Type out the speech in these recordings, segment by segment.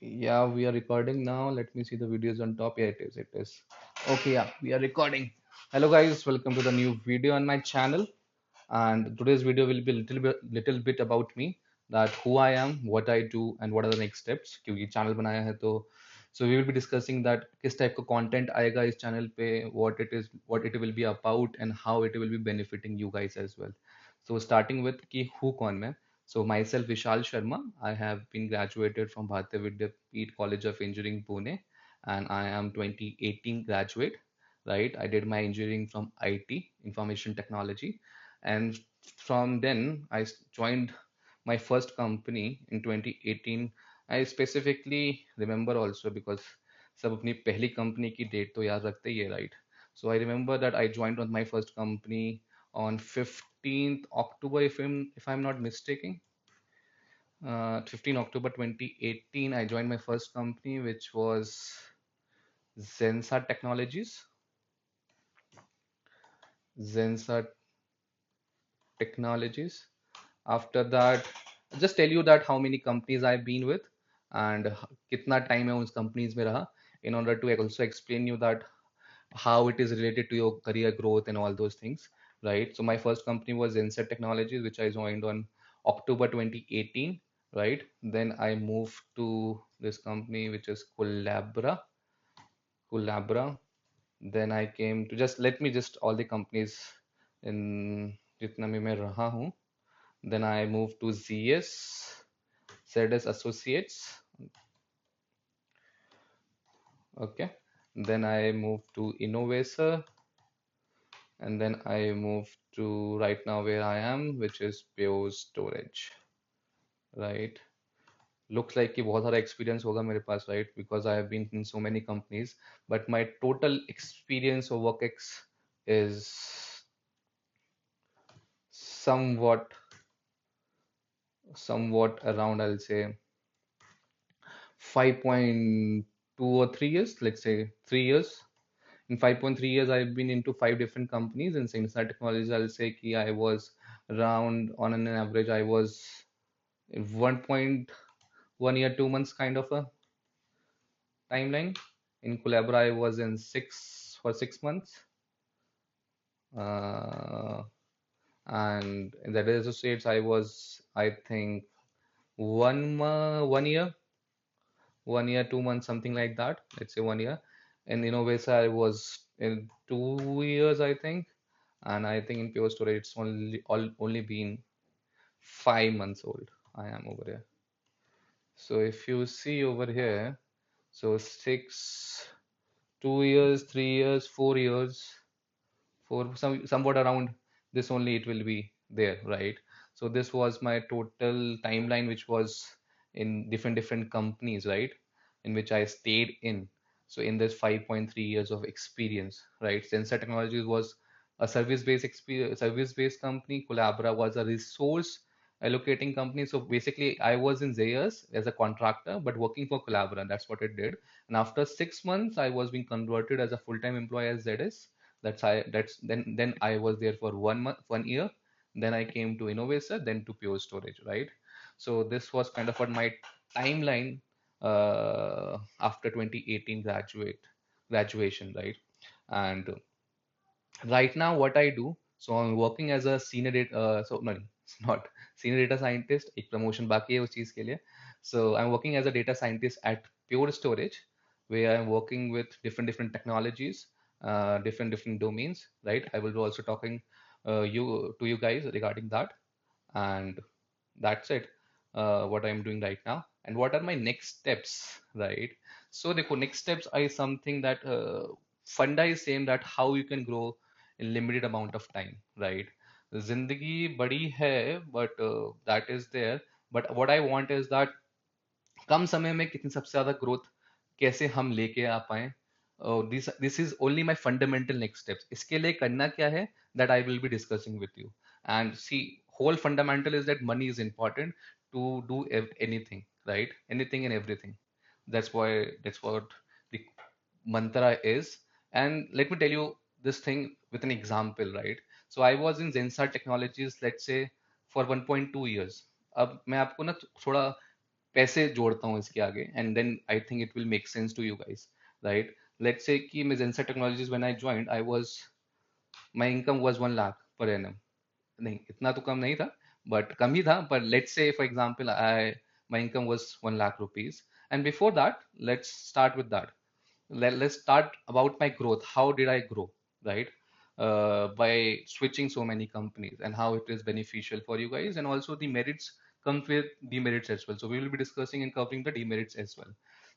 Yeah, we are recording now. Let me see the videos on top. Yeah, it is. It is. Okay, yeah, we are recording. Hello, guys. Welcome to the new video on my channel. And today's video will be little bit about me, that who I am, what I do, and what are the next steps. क्योंकि channel बनाया है तो so we will be discussing that किस type का content आएगा इस channel पे, what it will be about, and how it will be benefiting you guys as well. So starting with कि who कौन मैं. So myself Vishal Sharma. I have been graduated from Bharatiya Vidyapeeth College of Engineering Pune, and I am 2018 graduate. Right, I did my engineering from IT, Information Technology, and from then joined my first company in 2018. I specifically remember also because सब अपनी पहली company की date तो याद रखते ही है, right. So I remember that I joined on my first company on 15th October, if I'm not mistaken. 15 October 2018, I joined my first company, which was Zensa Technologies. Zensa Technologies. After that, I'll just tell you that how many companies I've been with and कितना time मैं उस companies में रहा, in order to also explain you that how it is related to your career growth and all those things, right? So my first company was Zenset Technologies, which I joined on October 2018, right? Then I moved to this company, which is Collabra. Then I came to, just let me just all the companies in जितना भी मैं रहा हूँ. Then I moved to ZS Associates. Okay. Then I moved to Innovator, and then I moved to right now where I am, which is Pure Storage. Right. Looks like कि बहुत सारा experience होगा मेरे पास, right? Because I have been in so many companies, but my total experience or work ex is somewhat around, I'll say 5.2 or 3 years, let's say 3 years. In 5.3 years, I've been into five different companies. In Sensar Technologies, I'll say ki I was around, on an average, I was in 1.1 year, 2 months kind of a timeline. In Collabora, I was in 6 months. Uh, and in the other associates, I was, I think, 1 year, 1 year, 2 months, something like that. Let's say 1 year. In Innovesa, I was in 2 years, I think. And I think in Pure Storage, it's only been 5 months old. I am over here. So if you see over here, so 2 years, 3 years, 4 years, for somewhat around this only it will be there, right? So this was my total timeline, which was in different companies, right, in which I stayed in. So in this 5.3 years of experience, right, Sensor Technologies was a service based company. Collabora was a resource allocating company. So basically I was in Zayas as a contractor but working for Collabora. That's what it did. And after 6 months I was being converted as a full-time employee as ZS. Then I was there for 1 month, 1 year. Then I came to Innovasa, then to Pure Storage, right? So this was kind of what my timeline after 2018 graduation, right? And right now what I do, so I'm working as a senior data, so no, it's not senior data scientist, एक promotion बाकी है उस चीज के लिए. So I'm working as a data scientist at Pure Storage, where I'm working with different technologies, different domains, right? I will be also talking you guys regarding that. And that's it, what I'm doing right now. And what are my next steps, right? So the next steps are something that funda is saying that how you can grow in limited amount of time, right? जिंदगी बड़ी है, but that is there. But what I want is that कम समय में कितनी सबसे ज्यादा growth कैसे हम लेके आ पाए. This is only my fundamental next steps. इसके लिए करना क्या है, that I will be discussing with you. And see, whole fundamental is that money is important to do anything, right? Anything and everything. That's what the mantra is. And let me tell you this thing with an example, right? So I was in Zensar Technologies, let's say, for 1.2 years. अब मैं आपको ना थोड़ा पैसे जोड़ता हूँ इसके आगे, and then I think it will make sense to you guys, right? Let's say कि मैं Zensar Technologies when I joined I was, my income was 1 lakh per annum. नहीं, इतना तो कम नहीं था, बट कम ही था। पर let's say for example I, my income was 1 lakh rupees, and before that let's start with that. Let's start about my growth. How did I grow, right? By switching so many companies, and how it is beneficial for you guys, and also the merits comes with demerits as well. So we will be discussing and covering the demerits as well.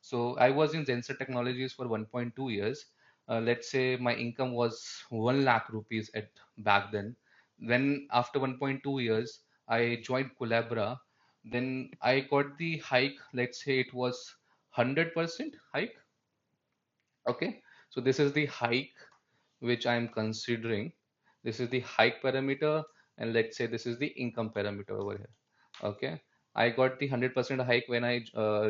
So I was in Zenser Technologies for 1.2 years. Let's say my income was 1 lakh rupees at back then. Then after 1.2 years, I joined Collabra. Then I got the hike. Let's say it was 100% hike. Okay, so this is the hike which I am considering. This is the hike parameter, and let's say this is the income parameter over here. Okay, I got the 100% hike when I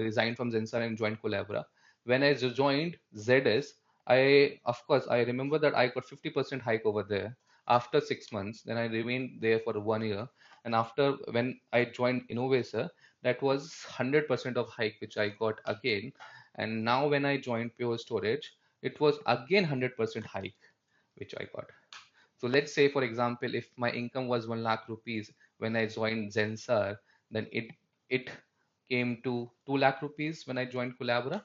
resigned from Zensar and joined Collabra. When I joined ZS, I, of course, I remember that I got 50% hike over there after 6 months. Then I remained there for 1 year, and after when I joined Innovator, that was 100% of hike which I got again. And now when I joined Pure Storage, it was again 100% hike which I got. So let's say, for example, if my income was 1 lakh rupees when I joined Zensar, then it came to 2 lakh rupees when I joined Collabra,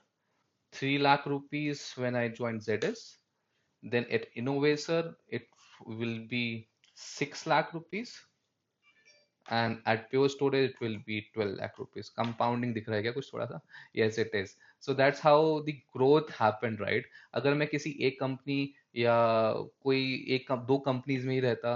3 lakh rupees when I joined ZS. Then at Innovator, it will be 6 lakh rupees, and at Pure Storage it will be 12 lakh rupees. Compounding दिख रहा है क्या कुछ थोड़ा सा? Yes, it is. So that's how the growth happened, right? अगर मैं किसी एक कंपनी या कोई एक दो कंपनीज में ही रहता,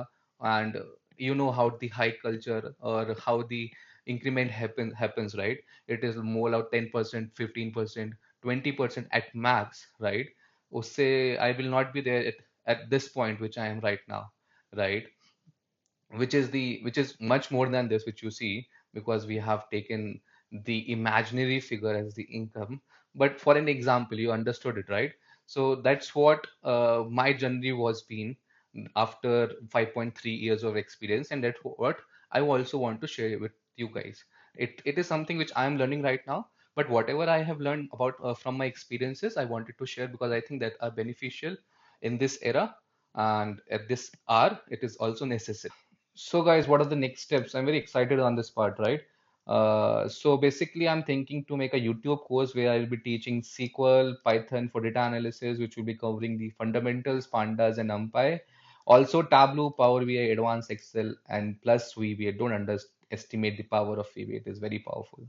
and you know how the high culture or how the increment happens, right? It is more like 10%, 15%, 20% at max, right? उससे I will not be there at this point which I am right now, right? Which is much more than this which you see, because we have taken the imaginary figure as the income. But for an example, you understood it, right? So that's what my journey was been after 5.3 years of experience, and that's what I also want to share with you guys. It is something which I am learning right now, but whatever I have learned about from my experiences, I wanted to share because I think that are beneficial in this era, and at this hour it is also necessary. So, guys, what are the next steps? I'm very excited on this part, right? So, basically, I'm thinking to make a YouTube course where I'll be teaching SQL, Python for data analysis, which will be covering the fundamentals, pandas, and NumPy. Also, Tableau, Power BI, Advanced Excel, and plus VBA. Don't underestimate the power of VBA. It is very powerful.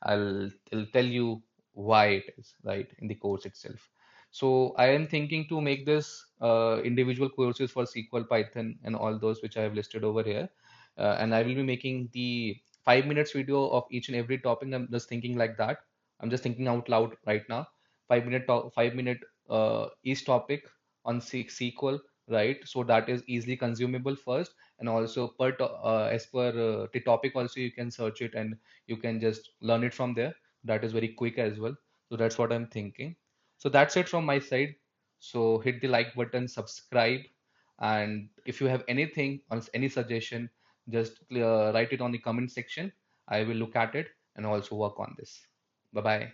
I'll tell you why it is, right, in the course itself. So I am thinking to make this individual courses for SQL, Python, and all those which I have listed over here. And I will be making the 5 minutes video of each and every topic. I'm just thinking like that. I'm just thinking out loud right now. 5 minute talk, 5 minute each topic on SQL, right? So that is easily consumable first, and also as per the topic also you can search it and you can just learn it from there. That is very quick as well. So that's what I'm thinking. So that's it from my side. So hit the like button, subscribe, and if you have anything or any suggestion, just write it on the comment section. I will look at it and also work on this. Bye bye.